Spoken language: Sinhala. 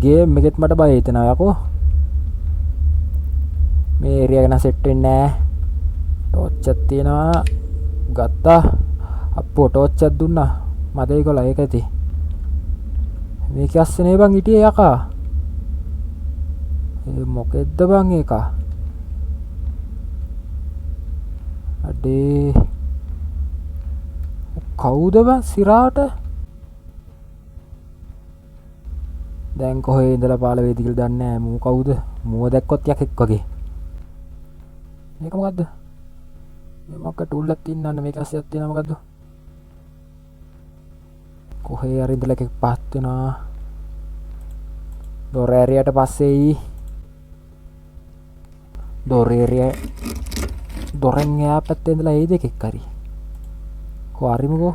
ගේම් එකෙත් මට බය හිතෙනවා යකෝ. මේ ඒරියා ගැන සෙට් වෙන්නේ නැහැ. ටෝච් එකක් තියෙනවා. ගත්තා. අප්පෝ ටෝච් එකක් දුන්නා. මට ඒකල ඒක ඇති. මේක ඇස්සනේ බං හිටියේ යකා. ඒ මොකෙද්ද බං ඒක? අඩේ කවුද බං සිරාට? දැන් කොහේ ඉඳලා පාල වේද කියලා දන්නේ නැහැ. මූ කවුද? මූව දැක්කොත් යකෙක් වගේ. මේක මොකද්ද? මේ මොකක් ටූල් එකක් තින්නන්න මේක ඇස්සයක් තියෙනවා මොකද්ද? කොහේ හරි ඉඳලා එකෙක් පහත් වෙනවා. දොර ඇරියට පස්සේයි. දොර ඇරිය දොරෙන් එහා පැත්තේ ඉඳලා ඒ දෙකෙක් හරි. කො හරිමකෝ